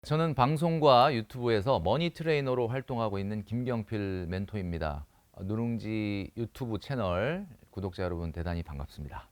저는 방송과 유튜브에서 머니 트레이너로 활동하고 있는 김경필 멘토입니다. 누룽지 유튜브 채널 구독자 여러분 대단히 반갑습니다.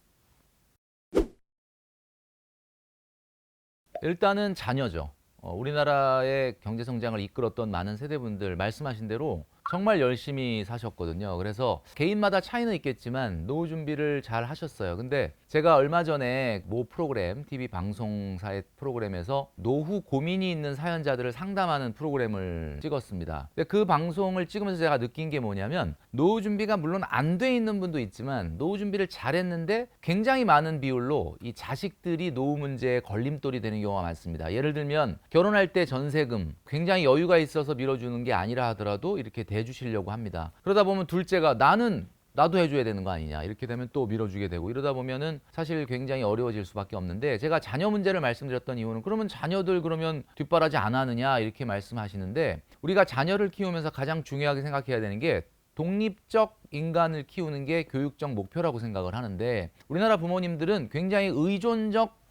일단은 자녀죠. 우리나라의 경제 성장을 이끌었던 많은 세대분들 말씀하신 대로 정말 열심히 사셨거든요. 그래서 개인마다 차이는 있겠지만 노후 준비를 잘 하셨어요. 근데 제가 얼마 전에 모 프로그램, TV 방송사의 프로그램에서 노후 고민이 있는 사연자들을 상담하는 프로그램을 찍었습니다. 근데 그 방송을 찍으면서 제가 느낀 게 뭐냐면 노후 준비가 물론 안 돼 있는 분도 있지만 노후 준비를 잘했는데 굉장히 많은 비율로 이 자식들이 노후 문제에 걸림돌이 되는 경우가 많습니다. 예를 들면 결혼할 때 전세금 굉장히 여유가 있어서 밀어주는 게 아니라 하더라도 이렇게 대주시려고 합니다. 그러다 보면 둘째가 나도 해줘야 되는 거 아니냐 이렇게 되면 또 밀어주게 되고 이러다 보면은 사실 굉장히 어려워질 수밖에 없는데, 제가 자녀 문제를 말씀드렸던 이유는 그러면 자녀들 그러면 뒷바라지 안 하느냐 이렇게 말씀하시는데, 우리가 자녀를 키우면서 가장 중요하게 생각해야 되는 게 독립적 인간을 키우는 게 교육적 목표라고 생각을 하는데, 우리나라 부모님들은 굉장히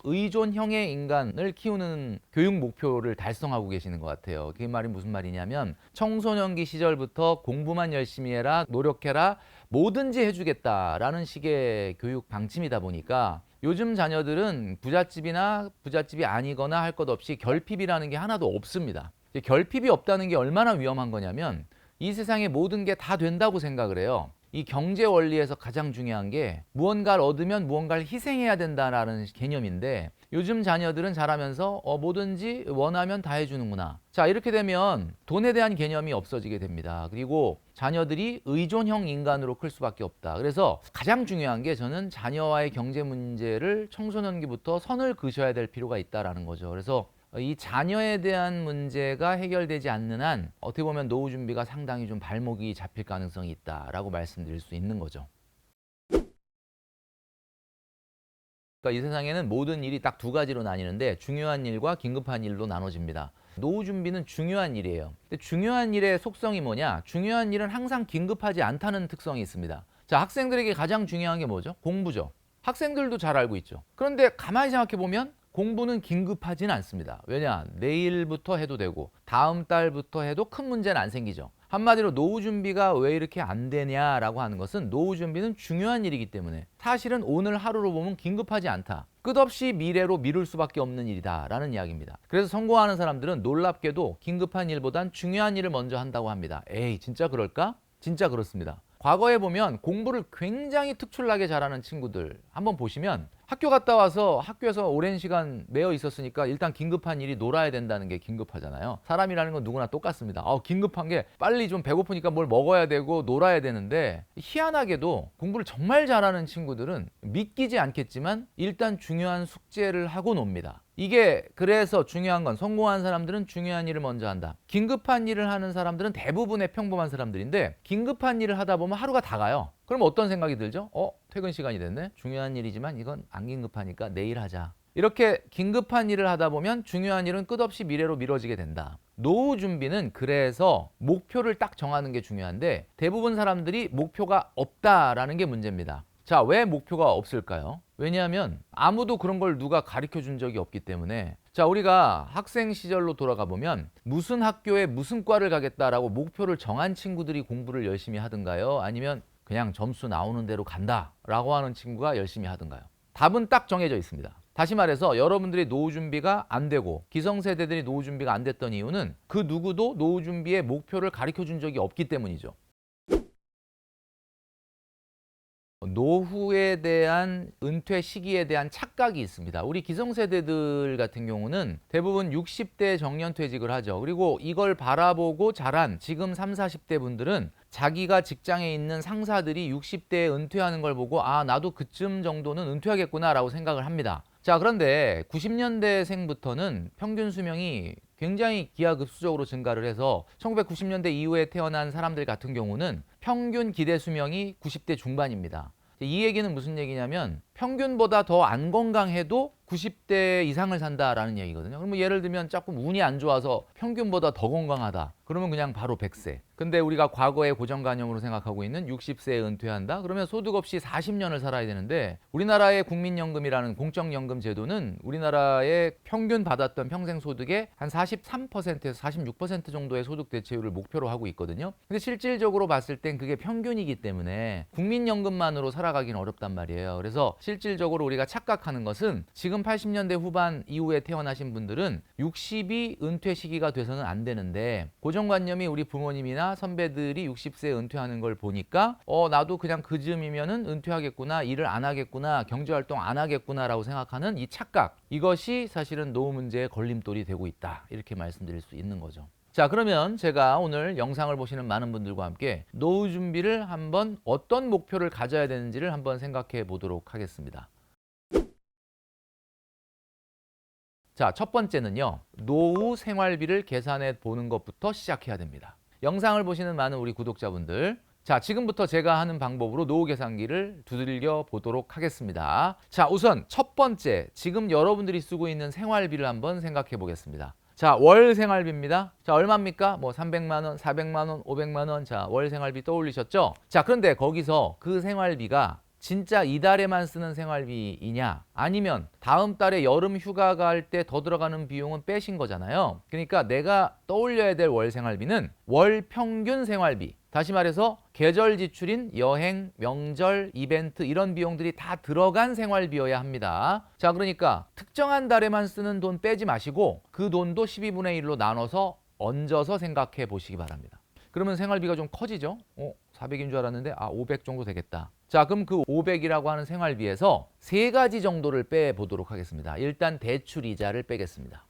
의존형의 인간을 키우는 교육 목표를 달성하고 계시는 것 같아요. 그게 말이 무슨 말이냐면 청소년기 시절부터 공부만 열심히 해라, 노력해라, 뭐든지 해주겠다라는 식의 교육 방침이다 보니까 요즘 자녀들은 부잣집이나 부잣집이 아니거나 할 것 없이 결핍이라는 게 하나도 없습니다. 결핍이 없다는 게 얼마나 위험한 거냐면 이 세상에 모든 게 다 된다고 생각을 해요. 이 경제 원리에서 가장 중요한 게 무언가를 얻으면 무언가를 희생해야 된다라는 개념인데, 요즘 자녀들은 자라면서 뭐든지 원하면 다 해주는구나. 자, 이렇게 되면 돈에 대한 개념이 없어지게 됩니다. 그리고 자녀들이 의존형 인간으로 클 수밖에 없다. 그래서 가장 중요한 게, 저는 자녀와의 경제 문제를 청소년기부터 선을 그셔야 될 필요가 있다라는 거죠. 그래서 이 자녀에 대한 문제가 해결되지 않는 한 어떻게 보면 노후 준비가 상당히 좀 발목이 잡힐 가능성이 있다라고 말씀드릴 수 있는 거죠. 그러니까 이 세상에는 모든 일이 딱 두 가지로 나뉘는데 중요한 일과 긴급한 일로 나눠집니다. 노후 준비는 중요한 일이에요. 근데 중요한 일의 속성이 뭐냐? 중요한 일은 항상 긴급하지 않다는 특성이 있습니다. 자, 학생들에게 가장 중요한 게 뭐죠? 공부죠. 학생들도 잘 알고 있죠. 그런데 가만히 생각해 보면 공부는 긴급하진 않습니다. 왜냐? 내일부터 해도 되고 다음 달부터 해도 큰 문제는 안 생기죠. 한마디로 노후 준비가 왜 이렇게 안 되냐라고 하는 것은, 노후 준비는 중요한 일이기 때문에 사실은 오늘 하루로 보면 긴급하지 않다. 끝없이 미래로 미룰 수밖에 없는 일이다라는 이야기입니다. 그래서 성공하는 사람들은 놀랍게도 긴급한 일보단 중요한 일을 먼저 한다고 합니다. 에이, 진짜 그럴까? 진짜 그렇습니다. 과거에 보면 공부를 굉장히 특출나게 잘하는 친구들 한번 보시면, 학교 갔다 와서 학교에서 오랜 시간 매여 있었으니까 일단 긴급한 일이 놀아야 된다는 게 긴급하잖아요. 사람이라는 건 누구나 똑같습니다. 긴급한 게 빨리 좀 배고프니까 뭘 먹어야 되고 놀아야 되는데, 희한하게도 공부를 정말 잘하는 친구들은 믿기지 않겠지만 일단 중요한 숙제를 하고 놉니다. 이게 그래서 중요한 건, 성공한 사람들은 중요한 일을 먼저 한다. 긴급한 일을 하는 사람들은 대부분의 평범한 사람들인데, 긴급한 일을 하다 보면 하루가 다 가요. 그럼 어떤 생각이 들죠? 퇴근 시간이 됐네. 중요한 일이지만 이건 안 긴급하니까 내일 하자. 이렇게 긴급한 일을 하다 보면 중요한 일은 끝없이 미래로 미뤄지게 된다. 노후 준비는 그래서 목표를 딱 정하는 게 중요한데, 대부분 사람들이 목표가 없다라는 게 문제입니다. 자, 왜 목표가 없을까요? 왜냐하면 아무도 그런 걸 누가 가르쳐 준 적이 없기 때문에. 자, 우리가 학생 시절로 돌아가 보면 무슨 학교에 무슨 과를 가겠다라고 목표를 정한 친구들이 공부를 열심히 하든가요? 아니면 그냥 점수 나오는 대로 간다라고 하는 친구가 열심히 하든가요? 답은 딱 정해져 있습니다. 다시 말해서 여러분들이 노후 준비가 안 되고 기성세대들이 노후 준비가 안 됐던 이유는 그 누구도 노후 준비의 목표를 가르쳐 준 적이 없기 때문이죠. 노후에 대한, 은퇴 시기에 대한 착각이 있습니다. 우리 기성세대들 같은 경우는 대부분 60대 정년퇴직을 하죠. 그리고 이걸 바라보고 자란 지금 30, 40대 분들은 자기가 직장에 있는 상사들이 60대에 은퇴하는 걸 보고 나도 그쯤 정도는 은퇴하겠구나 라고 생각을 합니다. 자, 그런데 90년대생부터는 평균 수명이 굉장히 기하급수적으로 증가를 해서 1990년대 이후에 태어난 사람들 같은 경우는 평균 기대 수명이 90대 중반입니다. 이 얘기는 무슨 얘기냐면 평균보다 더 안 건강해도 90대 이상을 산다라는 얘기거든요. 그러면 예를 들면 조금 운이 안 좋아서 평균보다 더 건강하다. 그러면 그냥 바로 100세. 근데 우리가 과거의 고정관념으로 생각하고 있는 60세에 은퇴한다? 그러면 소득 없이 40년을 살아야 되는데 우리나라의 국민연금이라는 공적연금 제도는 우리나라의 평균 받았던 평생 소득의 한 43%에서 46% 정도의 소득 대체율을 목표로 하고 있거든요. 근데 실질적으로 봤을 땐 그게 평균이기 때문에 국민연금만으로 살아가기는 어렵단 말이에요. 그래서 실질적으로 우리가 착각하는 것은 지금 80년대 후반 이후에 태어나신 분들은 60이 은퇴 시기가 돼서는 안 되는데 고정관념이 우리 부모님이나 선배들이 60세에 은퇴하는 걸 보니까 나도 그냥 그쯤이면은 은퇴하겠구나, 일을 안 하겠구나, 경제활동 안 하겠구나라고 생각하는 이 착각, 이것이 사실은 노후 문제의 걸림돌이 되고 있다, 이렇게 말씀드릴 수 있는 거죠. 자, 그러면 제가 오늘 영상을 보시는 많은 분들과 함께 노후 준비를 한번 어떤 목표를 가져야 되는지를 한번 생각해 보도록 하겠습니다. 자, 첫 번째는요, 노후 생활비를 계산해 보는 것부터 시작해야 됩니다. 영상을 보시는 많은 우리 구독자분들, 자, 지금부터 제가 하는 방법으로 노후 계산기를 두들겨 보도록 하겠습니다. 자, 우선 첫 번째, 지금 여러분들이 쓰고 있는 생활비를 한번 생각해 보겠습니다. 자, 월 생활비입니다. 자, 얼마입니까? 뭐 300만 원, 400만 원, 500만 원. 자, 월 생활비 떠올리셨죠? 자, 그런데 거기서 그 생활비가 진짜 이달에만 쓰는 생활비이냐, 아니면 다음 달에 여름 휴가 갈 때 더 들어가는 비용은 빼신 거잖아요. 그러니까 내가 떠올려야 될 월 생활비는 월 평균 생활비, 다시 말해서 계절 지출인 여행, 명절, 이벤트 이런 비용들이 다 들어간 생활비여야 합니다. 자, 그러니까 특정한 달에만 쓰는 돈 빼지 마시고 그 돈도 12분의 1로 나눠서 얹어서 생각해 보시기 바랍니다. 그러면 생활비가 좀 커지죠? 400인 줄 알았는데 500 정도 되겠다. 자, 그럼 그 500이라고 하는 생활비에서 세 가지 정도를 빼보도록 하겠습니다. 일단 대출이자를 빼겠습니다.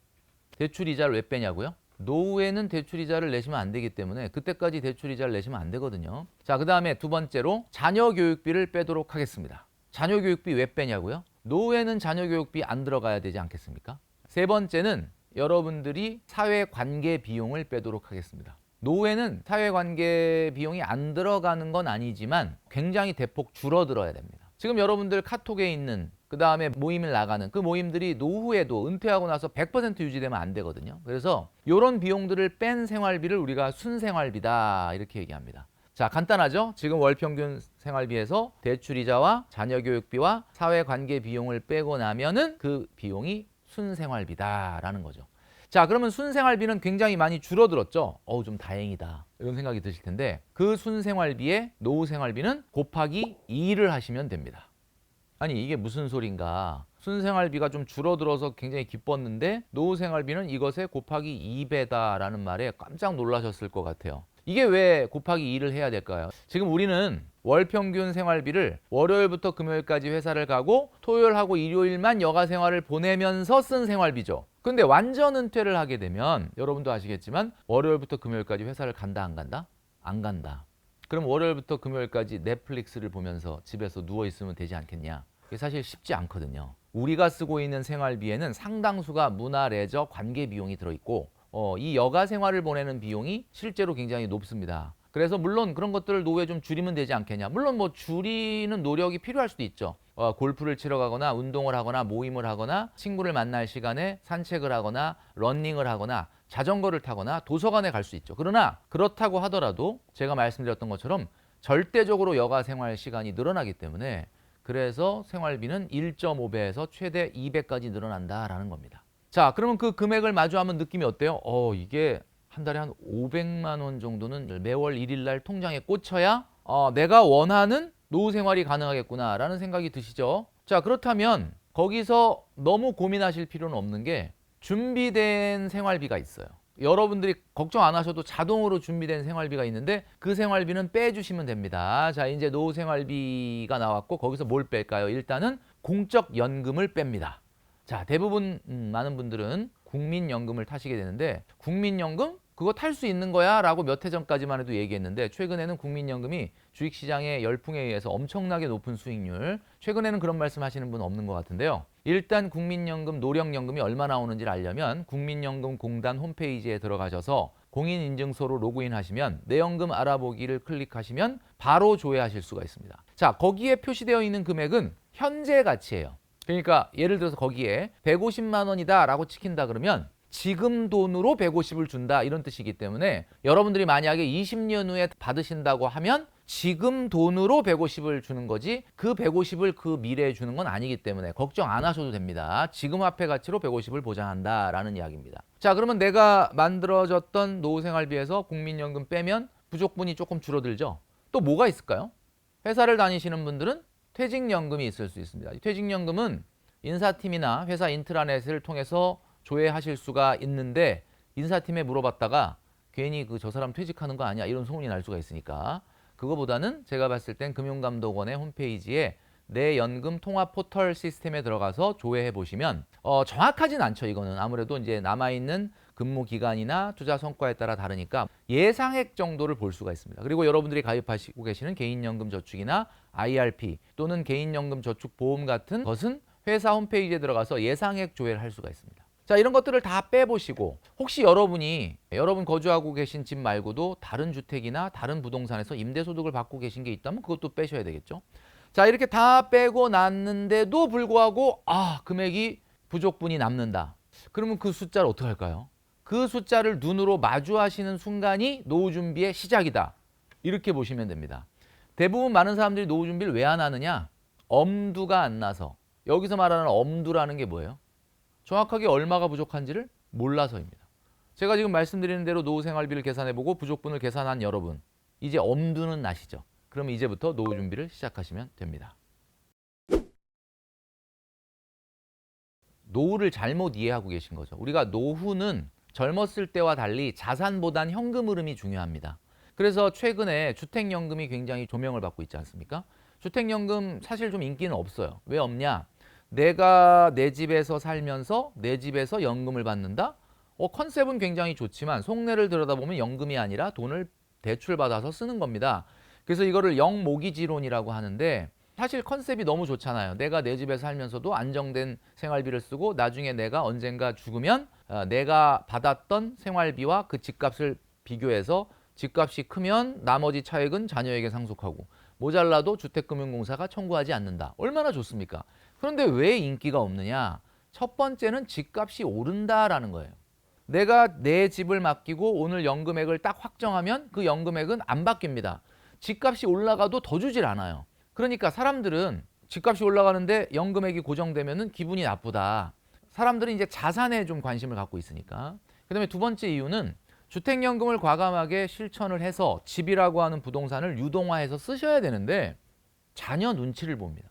대출이자를 왜 빼냐고요? 노후에는 대출이자를 내시면 안 되기 때문에 그때까지 대출이자를 내시면 안 되거든요. 자, 그 다음에 두 번째로 자녀 교육비를 빼도록 하겠습니다. 자녀 교육비 왜 빼냐고요? 노후에는 자녀 교육비 안 들어가야 되지 않겠습니까? 세 번째는 여러분들이 사회관계 비용을 빼도록 하겠습니다. 노후에는 사회관계 비용이 안 들어가는 건 아니지만 굉장히 대폭 줄어들어야 됩니다. 지금 여러분들 카톡에 있는, 그 다음에 모임을 나가는 그 모임들이 노후에도 은퇴하고 나서 100% 유지되면 안 되거든요. 그래서 이런 비용들을 뺀 생활비를 우리가 순생활비다, 이렇게 얘기합니다. 자, 간단하죠? 지금 월평균 생활비에서 대출이자와 자녀교육비와 사회관계 비용을 빼고 나면은 그 비용이 순생활비다라는 거죠. 자, 그러면 순생활비는 굉장히 많이 줄어들었죠. 좀 다행이다, 이런 생각이 드실 텐데 그 순생활비에 노후생활비는 곱하기 2를 하시면 됩니다. 아니, 이게 무슨 소린가? 순생활비가 좀 줄어들어서 굉장히 기뻤는데 노후생활비는 이것에 곱하기 2배다라는 말에 깜짝 놀라셨을 것 같아요. 이게 왜 곱하기 2를 해야 될까요? 지금 우리는 월평균 생활비를 월요일부터 금요일까지 회사를 가고 토요일하고 일요일만 여가 생활을 보내면서 쓴 생활비죠. 근데 완전 은퇴를 하게 되면 여러분도 아시겠지만 월요일부터 금요일까지 회사를 간다, 안 간다? 안 간다. 그럼 월요일부터 금요일까지 넷플릭스를 보면서 집에서 누워 있으면 되지 않겠냐? 이게 사실 쉽지 않거든요. 우리가 쓰고 있는 생활비에는 상당수가 문화, 레저, 관계 비용이 들어있고 이 여가 생활을 보내는 비용이 실제로 굉장히 높습니다. 그래서 물론 그런 것들을 노후에 좀 줄이면 되지 않겠냐. 물론 뭐 줄이는 노력이 필요할 수도 있죠. 골프를 치러 가거나 운동을 하거나 모임을 하거나 친구를 만날 시간에 산책을 하거나 러닝을 하거나 자전거를 타거나 도서관에 갈 수 있죠. 그러나 그렇다고 하더라도 제가 말씀드렸던 것처럼 절대적으로 여가 생활 시간이 늘어나기 때문에 그래서 생활비는 1.5배에서 최대 2배까지 늘어난다라는 겁니다. 자, 그러면 그 금액을 마주하면 느낌이 어때요? 이게 한 달에 한 500만 원 정도는 매월 1일 날 통장에 꽂혀야 내가 원하는 노후 생활이 가능하겠구나 라는 생각이 드시죠? 자, 그렇다면 거기서 너무 고민하실 필요는 없는 게 준비된 생활비가 있어요. 여러분들이 걱정 안 하셔도 자동으로 준비된 생활비가 있는데 그 생활비는 빼주시면 됩니다. 자, 이제 노후 생활비가 나왔고 거기서 뭘 뺄까요? 일단은 공적연금을 뺍니다. 자, 대부분 많은 분들은 국민연금을 타시게 되는데 국민연금? 그거 탈 수 있는 거야? 라고 몇 해 전까지만 해도 얘기했는데 최근에는 국민연금이 주식시장의 열풍에 의해서 엄청나게 높은 수익률, 최근에는 그런 말씀 하시는 분 없는 것 같은데요. 일단 국민연금, 노령연금이 얼마 나오는지를 알려면 국민연금공단 홈페이지에 들어가셔서 공인인증서로 로그인하시면 내연금 알아보기를 클릭하시면 바로 조회하실 수가 있습니다. 자, 거기에 표시되어 있는 금액은 현재 가치예요. 그러니까 예를 들어서 거기에 150만 원이다 라고 찍힌다 그러면 지금 돈으로 150을 준다 이런 뜻이기 때문에 여러분들이 만약에 20년 후에 받으신다고 하면 지금 돈으로 150을 주는 거지 그 150을 그 미래에 주는 건 아니기 때문에 걱정 안 하셔도 됩니다. 지금 화폐 가치로 150을 보장한다라는 이야기입니다. 자, 그러면 내가 만들어졌던 노후생활비에서 국민연금 빼면 부족분이 조금 줄어들죠. 또 뭐가 있을까요? 회사를 다니시는 분들은 퇴직연금이 있을 수 있습니다. 이 퇴직연금은 인사팀이나 회사 인트라넷을 통해서 조회하실 수가 있는데 인사팀에 물어봤다가 괜히 저 사람 퇴직하는 거 아니야 이런 소문이 날 수가 있으니까 그거보다는 제가 봤을 땐 금융감독원의 홈페이지에 내 연금 통합 포털 시스템에 들어가서 조회해 보시면 정확하진 않죠. 이거는 아무래도 이제 남아있는 근무 기간이나 투자 성과에 따라 다르니까 예상액 정도를 볼 수가 있습니다. 그리고 여러분들이 가입하시고 계시는 개인연금 저축이나 IRP 또는 개인연금 저축 보험 같은 것은 회사 홈페이지에 들어가서 예상액 조회를 할 수가 있습니다. 자, 이런 것들을 다 빼보시고 혹시 여러분 거주하고 계신 집 말고도 다른 주택이나 다른 부동산에서 임대소득을 받고 계신 게 있다면 그것도 빼셔야 되겠죠. 자, 이렇게 다 빼고 났는데도 불구하고 금액이 부족분이 남는다. 그러면 그 숫자를 어떻게 할까요? 그 숫자를 눈으로 마주하시는 순간이 노후 준비의 시작이다. 이렇게 보시면 됩니다. 대부분 많은 사람들이 노후 준비를 왜 안 하느냐? 엄두가 안 나서. 여기서 말하는 엄두라는 게 뭐예요? 정확하게 얼마가 부족한지를 몰라서입니다. 제가 지금 말씀드리는 대로 노후 생활비를 계산해보고 부족분을 계산한 여러분, 이제 엄두는 나시죠? 그럼 이제부터 노후 준비를 시작하시면 됩니다. 노후를 잘못 이해하고 계신 거죠. 우리가 노후는 젊었을 때와 달리 자산보단 현금 흐름이 중요합니다. 그래서 최근에 주택연금이 굉장히 조명을 받고 있지 않습니까? 주택연금 사실 좀 인기는 없어요. 왜 없냐? 내가 내 집에서 살면서 내 집에서 연금을 받는다? 컨셉은 굉장히 좋지만 속내를 들여다보면 연금이 아니라 돈을 대출받아서 쓰는 겁니다. 그래서 이거를 영모기지론이라고 하는데 사실 컨셉이 너무 좋잖아요. 내가 내 집에서 살면서도 안정된 생활비를 쓰고 나중에 내가 언젠가 죽으면 내가 받았던 생활비와 그 집값을 비교해서 집값이 크면 나머지 차액은 자녀에게 상속하고 모자라도 주택금융공사가 청구하지 않는다. 얼마나 좋습니까? 그런데 왜 인기가 없느냐? 첫 번째는 집값이 오른다라는 거예요. 내가 내 집을 맡기고 오늘 연금액을 딱 확정하면 그 연금액은 안 바뀝니다. 집값이 올라가도 더 주질 않아요. 그러니까 사람들은 집값이 올라가는데 연금액이 고정되면 기분이 나쁘다. 사람들은 이제 자산에 좀 관심을 갖고 있으니까. 그다음에 두 번째 이유는 주택연금을 과감하게 실천을 해서 집이라고 하는 부동산을 유동화해서 쓰셔야 되는데 자녀 눈치를 봅니다.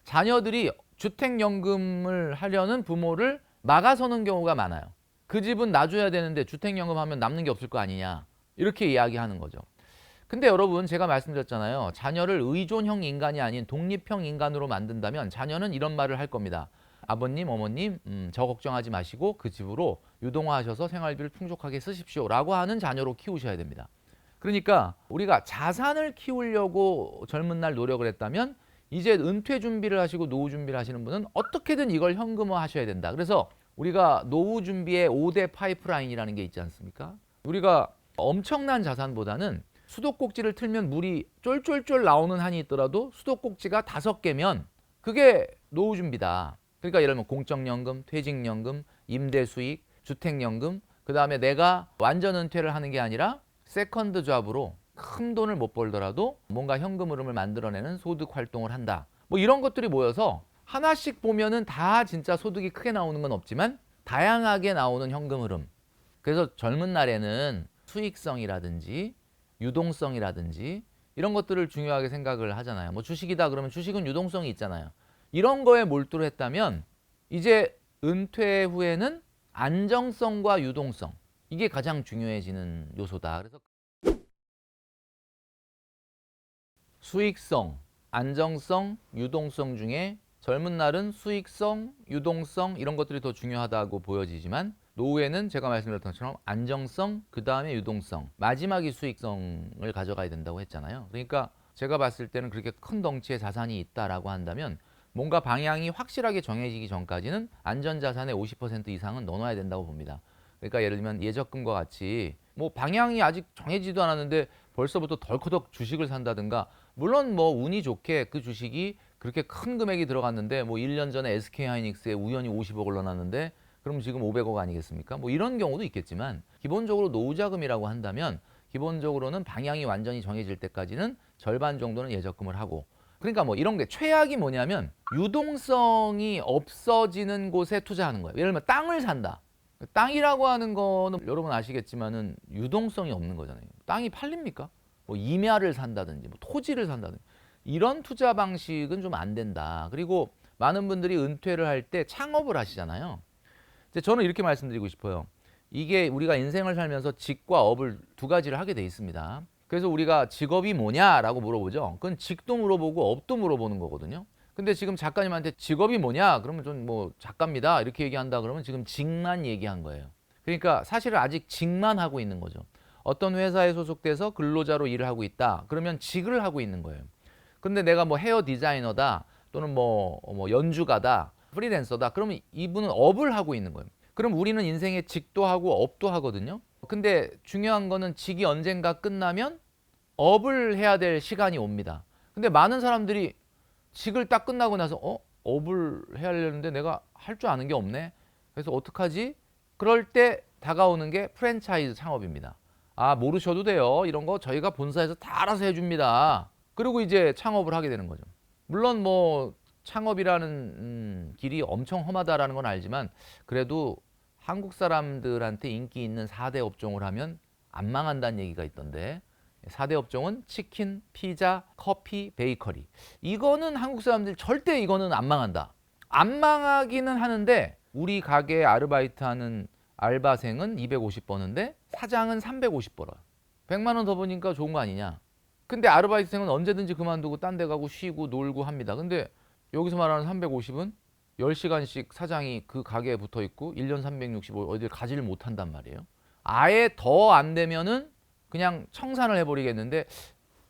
자녀들이 주택연금을 하려는 부모를 막아서는 경우가 많아요. 그 집은 놔줘야 되는데 주택연금 하면 남는 게 없을 거 아니냐. 이렇게 이야기하는 거죠. 근데 여러분 제가 말씀드렸잖아요. 자녀를 의존형 인간이 아닌 독립형 인간으로 만든다면 자녀는 이런 말을 할 겁니다. 아버님, 어머님, 저 걱정하지 마시고 그 집으로 유동화하셔서 생활비를 풍족하게 쓰십시오 라고 하는 자녀로 키우셔야 됩니다. 그러니까 우리가 자산을 키우려고 젊은 날 노력을 했다면 이제 은퇴 준비를 하시고 노후 준비를 하시는 분은 어떻게든 이걸 현금화 하셔야 된다. 그래서 우리가 노후 준비의 5대 파이프라인이라는 게 있지 않습니까? 우리가 엄청난 자산보다는 수도꼭지를 틀면 물이 쫄쫄쫄 나오는 한이 있더라도 수도꼭지가 5개면 그게 노후 준비다. 그러니까 예를 들면 공적연금, 퇴직연금, 임대수익, 주택연금, 그 다음에 내가 완전 은퇴를 하는 게 아니라 세컨드 잡으로 큰 돈을 못 벌더라도 뭔가 현금 흐름을 만들어내는 소득 활동을 한다. 뭐 이런 것들이 모여서 하나씩 보면은 다 진짜 소득이 크게 나오는 건 없지만 다양하게 나오는 현금 흐름. 그래서 젊은 날에는 수익성이라든지 유동성이라든지 이런 것들을 중요하게 생각을 하잖아요. 뭐 주식이다 그러면 주식은 유동성이 있잖아요. 이런 거에 몰두를 했다면 이제 은퇴 후에는 안정성과 유동성 이게 가장 중요해지는 요소다. 그래서 수익성, 안정성, 유동성 중에 젊은 날은 수익성, 유동성 이런 것들이 더 중요하다고 보여지지만 노후에는 제가 말씀드렸던 것처럼 안정성, 그 다음에 유동성, 마지막이 수익성을 가져가야 된다고 했잖아요. 그러니까 제가 봤을 때는 그렇게 큰 덩치의 자산이 있다라고 한다면 뭔가 방향이 확실하게 정해지기 전까지는 안전자산의 50% 이상은 넣어놔야 된다고 봅니다. 그러니까 예를 들면 예적금과 같이 뭐 방향이 아직 정해지도 않았는데 벌써부터 덜커덕 주식을 산다든가, 물론 뭐 운이 좋게 그 주식이 그렇게 큰 금액이 들어갔는데 뭐 1년 전에 SK하이닉스에 우연히 50억을 넣어놨는데 그럼 지금 500억 아니겠습니까? 뭐 이런 경우도 있겠지만, 기본적으로 노후자금이라고 한다면 기본적으로는 방향이 완전히 정해질 때까지는 절반 정도는 예적금을 하고, 그러니까 뭐 이런 게 최악이 뭐냐면 유동성이 없어지는 곳에 투자하는 거예요. 예를 들면 땅을 산다. 땅이라고 하는 거는 여러분 아시겠지만은 유동성이 없는 거잖아요. 땅이 팔립니까? 뭐 임야를 산다든지 뭐 토지를 산다든지 이런 투자 방식은 좀 안 된다. 그리고 많은 분들이 은퇴를 할 때 창업을 하시잖아요. 이제 저는 이렇게 말씀드리고 싶어요. 이게 우리가 인생을 살면서 직과 업을 두 가지를 하게 돼 있습니다. 그래서 우리가 직업이 뭐냐라고 물어보죠. 그건 직도 물어보고 업도 물어보는 거거든요. 근데 지금 작가님한테 직업이 뭐냐? 그러면 좀 뭐 작가입니다. 이렇게 얘기한다 그러면 지금 직만 얘기한 거예요. 그러니까 사실은 아직 직만 하고 있는 거죠. 어떤 회사에 소속돼서 근로자로 일을 하고 있다. 그러면 직을 하고 있는 거예요. 근데 내가 뭐 헤어 디자이너다 또는 뭐 연주가다, 프리랜서다. 그러면 이분은 업을 하고 있는 거예요. 그럼 우리는 인생에 직도 하고 업도 하거든요. 근데 중요한 거는 직이 언젠가 끝나면 업을 해야 될 시간이 옵니다. 근데 많은 사람들이 직을 딱 끝나고 나서 업을 해야 하려는데 내가 할 줄 아는 게 없네. 그래서 어떡하지? 그럴 때 다가오는 게 프랜차이즈 창업입니다. 아, 모르셔도 돼요. 이런 거 저희가 본사에서 다 알아서 해줍니다. 그리고 이제 창업을 하게 되는 거죠. 물론 뭐 창업이라는 길이 엄청 험하다라는 건 알지만, 그래도 한국 사람들한테 인기 있는 4대 업종을 하면 안 망한다는 얘기가 있던데, 4대 업종은 치킨, 피자, 커피, 베이커리. 이거는 한국 사람들 절대 이거는 안 망한다. 안 망하기는 하는데 우리 가게에 아르바이트하는 알바생은 250 버는데 사장은 350 벌어요. 100만 원 더 버니까 좋은 거 아니냐. 근데 아르바이트생은 언제든지 그만두고 딴 데 가고 쉬고 놀고 합니다. 근데 여기서 말하는 350은 10시간씩 사장이 그 가게에 붙어 있고 1년 365일 어딜 가지를 못한단 말이에요. 아예 더 안 되면은 그냥 청산을 해버리겠는데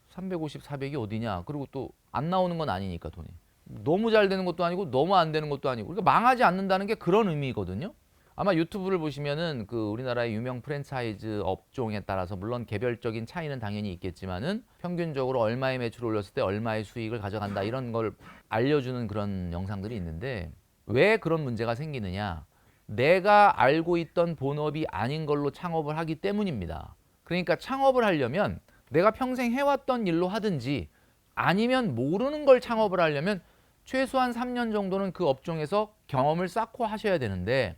350, 400이 어디냐. 그리고 또 안 나오는 건 아니니까 돈이. 너무 잘 되는 것도 아니고 너무 안 되는 것도 아니고, 그러니까 망하지 않는다는 게 그런 의미거든요. 아마 유튜브를 보시면은 그 우리나라의 유명 프랜차이즈 업종에 따라서 물론 개별적인 차이는 당연히 있겠지만은 평균적으로 얼마의 매출을 올렸을 때 얼마의 수익을 가져간다, 이런 걸 알려주는 그런 영상들이 있는데, 왜 그런 문제가 생기느냐? 내가 알고 있던 본업이 아닌 걸로 창업을 하기 때문입니다. 그러니까 창업을 하려면 내가 평생 해왔던 일로 하든지, 아니면 모르는 걸 창업을 하려면 최소한 3년 정도는 그 업종에서 경험을 쌓고 하셔야 되는데,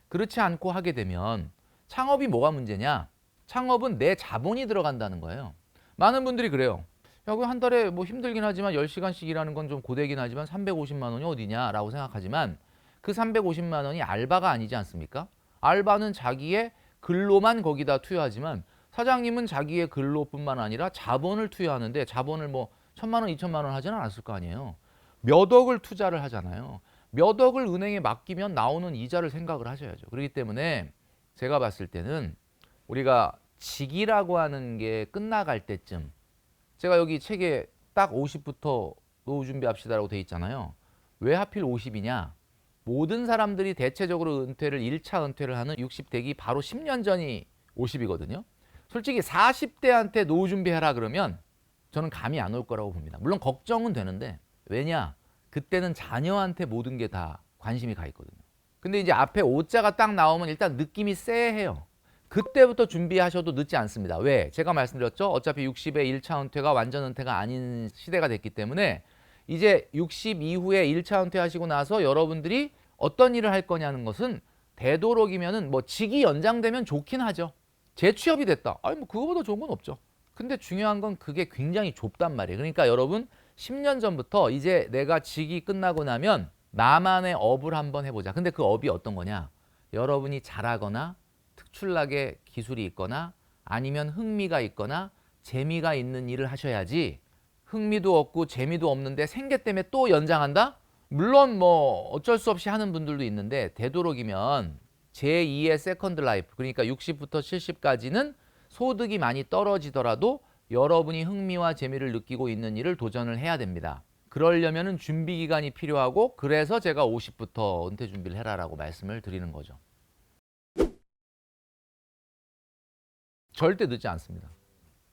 그렇지 않고 하게 되면 창업이 뭐가 문제냐? 창업은 내 자본이 들어간다는 거예요. 많은 분들이 그래요. 야, 그 한 달에 뭐 힘들긴 하지만 10시간씩 일하는 건 좀 고되긴 하지만 350만 원이 어디냐라고 생각하지만, 그 350만 원이 알바가 아니지 않습니까? 알바는 자기의 근로만 거기다 투여하지만 사장님은 자기의 근로뿐만 아니라 자본을 투여하는데, 자본을 뭐 1,000만 원, 2,000만 원 하지는 않았을 거 아니에요. 몇 억을 투자를 하잖아요. 몇 억을 은행에 맡기면 나오는 이자를 생각을 하셔야죠. 그렇기 때문에 제가 봤을 때는 우리가 직이라고 하는 게 끝나갈 때쯤, 제가 여기 책에 딱 50부터 노후 준비합시다라고 돼 있잖아요. 왜 하필 50이냐? 모든 사람들이 대체적으로 은퇴를 1차 은퇴를 하는 60대기 바로 10년 전이 50이거든요. 솔직히 40대한테 노후 준비해라 그러면 저는 감이 안 올 거라고 봅니다. 물론 걱정은 되는데, 왜냐? 그때는 자녀한테 모든 게 다 관심이 가 있거든요. 근데 이제 앞에 5자가 딱 나오면 일단 느낌이 쎄해요. 그때부터 준비하셔도 늦지 않습니다. 왜? 제가 말씀드렸죠. 어차피 60에 1차 은퇴가 완전 은퇴가 아닌 시대가 됐기 때문에 이제 60 이후에 1차 은퇴하시고 나서 여러분들이 어떤 일을 할 거냐는 것은 되도록이면은 뭐 직이 연장되면 좋긴 하죠. 재취업이 됐다. 아니 뭐 그거보다 좋은 건 없죠. 근데 중요한 건 그게 굉장히 좁단 말이에요. 그러니까 여러분 10년 전부터 이제 내가 직이 끝나고 나면 나만의 업을 한번 해보자. 근데 그 업이 어떤 거냐? 여러분이 잘하거나 특출나게 기술이 있거나 아니면 흥미가 있거나 재미가 있는 일을 하셔야지, 흥미도 없고 재미도 없는데 생계 때문에 또 연장한다? 물론 뭐 어쩔 수 없이 하는 분들도 있는데, 되도록이면 제2의 세컨드 라이프, 그러니까 60부터 70까지는 소득이 많이 떨어지더라도 여러분이 흥미와 재미를 느끼고 있는 일을 도전을 해야 됩니다. 그러려면 준비 기간이 필요하고, 그래서 제가 50부터 은퇴 준비를 해라라고 말씀을 드리는 거죠. 절대 늦지 않습니다.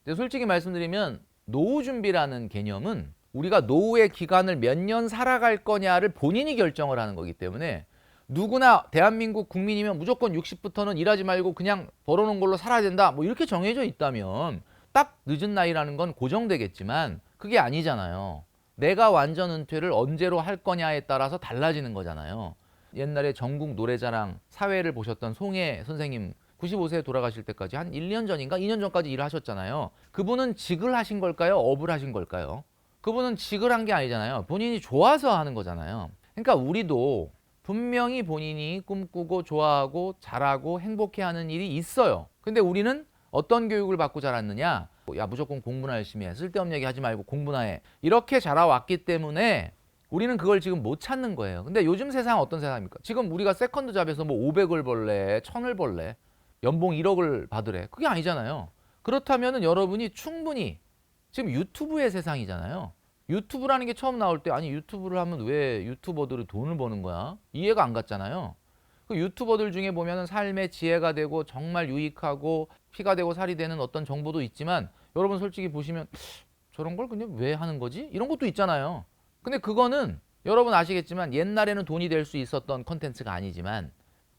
근데 솔직히 말씀드리면 노후 준비라는 개념은 우리가 노후의 기간을 몇 년 살아갈 거냐를 본인이 결정을 하는 거기 때문에 누구나 대한민국 국민이면 무조건 60부터는 일하지 말고 그냥 벌어놓은 걸로 살아야 된다 뭐 이렇게 정해져 있다면 딱 늦은 나이라는 건 고정되겠지만 그게 아니잖아요. 내가 완전 은퇴를 언제로 할 거냐에 따라서 달라지는 거잖아요. 옛날에 전국 노래자랑 사회를 보셨던 송혜 선생님 95세에 돌아가실 때까지 한 1년 전인가 2년 전까지 일을 하셨잖아요. 그분은 직을 하신 걸까요? 업을 하신 걸까요? 그분은 직을 한 게 아니잖아요. 본인이 좋아서 하는 거잖아요. 그러니까 우리도 분명히 본인이 꿈꾸고 좋아하고 잘하고 행복해하는 일이 있어요. 근데 우리는 어떤 교육을 받고 자랐느냐? 야, 무조건 공부나 열심히 해. 쓸데없는 얘기 하지 말고 공부나 해. 이렇게 자라왔기 때문에 우리는 그걸 지금 못 찾는 거예요. 근데 요즘 세상은 어떤 세상입니까? 지금 우리가 세컨드 잡에서 뭐 500을 벌래, 1000을 벌래, 연봉 1억을 받으래. 그게 아니잖아요. 그렇다면 여러분이 충분히 지금 유튜브의 세상이잖아요. 유튜브라는 게 처음 나올 때 아니 유튜브를 하면 왜 유튜버들이 돈을 버는 거야? 이해가 안 갔잖아요. 그 유튜버들 중에 보면은 삶의 지혜가 되고 정말 유익하고 피가 되고 살이 되는 어떤 정보도 있지만 여러분 솔직히 보시면 저런 걸 그냥 왜 하는 거지? 이런 것도 있잖아요. 근데 그거는 여러분 아시겠지만 옛날에는 돈이 될 수 있었던 컨텐츠가 아니지만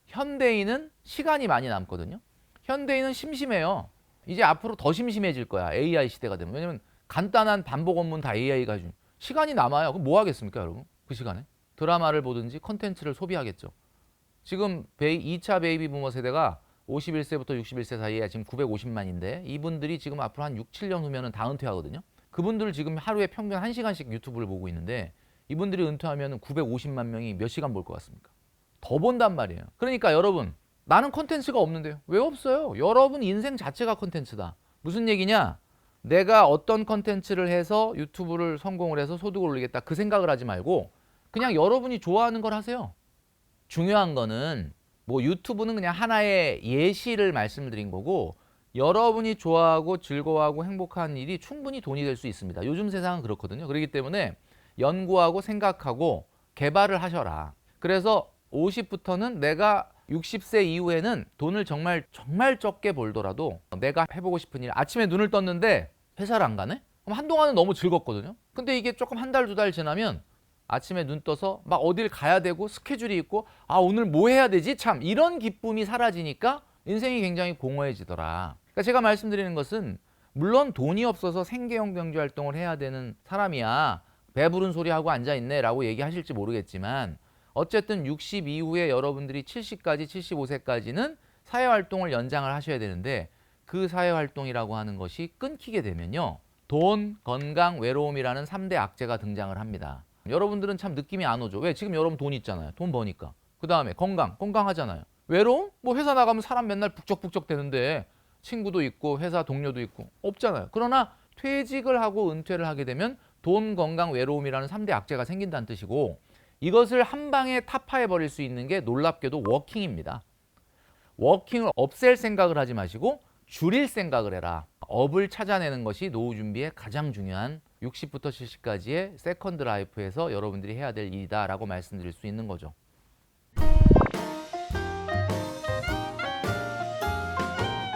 현대인은 시간이 많이 남거든요. 현대인은 심심해요. 이제 앞으로 더 심심해질 거야. AI 시대가 되면. 왜냐면 간단한 반복 업무는 다 AI가 해주니 시간이 남아요. 그럼 뭐 하겠습니까, 여러분? 그 시간에 드라마를 보든지 컨텐츠를 소비하겠죠. 지금 2차 베이비 부머 세대가 51세부터 61세 사이에 지금 950만인데 이분들이 지금 앞으로 한 6, 7년 후면은 다 은퇴하거든요. 그분들 지금 하루에 평균 1시간씩 유튜브를 보고 있는데 이분들이 은퇴하면 950만 명이 몇 시간 볼 것 같습니까? 더 본단 말이에요. 그러니까 여러분, 나는 컨텐츠가 없는데요. 왜 없어요? 여러분 인생 자체가 컨텐츠다. 무슨 얘기냐? 내가 어떤 컨텐츠를 해서 유튜브를 성공을 해서 소득을 올리겠다. 그 생각을 하지 말고 그냥 여러분이 좋아하는 걸 하세요. 중요한 거는 뭐 유튜브는 그냥 하나의 예시를 말씀드린 거고 여러분이 좋아하고 즐거워하고 행복한 일이 충분히 돈이 될 수 있습니다. 요즘 세상은 그렇거든요. 그렇기 때문에 연구하고 생각하고 개발을 하셔라. 그래서 50부터는 내가 60세 이후에는 돈을 정말 적게 벌더라도 내가 해보고 싶은 일, 아침에 눈을 떴는데 회사를 안 가네? 그럼 한동안은 너무 즐겁거든요. 근데 이게 조금 한 달, 두 달 지나면 아침에 눈 떠서 막 어딜 가야 되고 스케줄이 있고 아 오늘 뭐 해야 되지? 참 이런 기쁨이 사라지니까 인생이 굉장히 공허해지더라. 그러니까 제가 말씀드리는 것은 물론 돈이 없어서 생계형 경제 활동을 해야 되는 사람이야 배부른 소리 하고 앉아있네 라고 얘기하실지 모르겠지만 어쨌든 60 이후에 여러분들이 70까지 75세까지는 사회활동을 연장을 하셔야 되는데 그 사회활동이라고 하는 것이 끊기게 되면요. 돈, 건강, 외로움이라는 3대 악재가 등장을 합니다. 여러분들은 참 느낌이 안 오죠. 왜? 지금 여러분 돈 있잖아요. 돈 버니까. 그 다음에 건강하잖아요. 외로움? 뭐 회사 나가면 사람 맨날 북적북적 되는데 친구도 있고 회사 동료도 있고 없잖아요. 그러나 퇴직을 하고 은퇴를 하게 되면 돈, 건강, 외로움이라는 3대 악재가 생긴다는 뜻이고 이것을 한 방에 타파해 버릴 수 있는 게 놀랍게도 워킹입니다. 워킹을 없앨 생각을 하지 마시고 줄일 생각을 해라. 업을 찾아내는 것이 노후 준비의 가장 중요한 60부터 70까지의 세컨드 라이프에서 여러분들이 해야 될 일이다라고 말씀드릴 수 있는 거죠.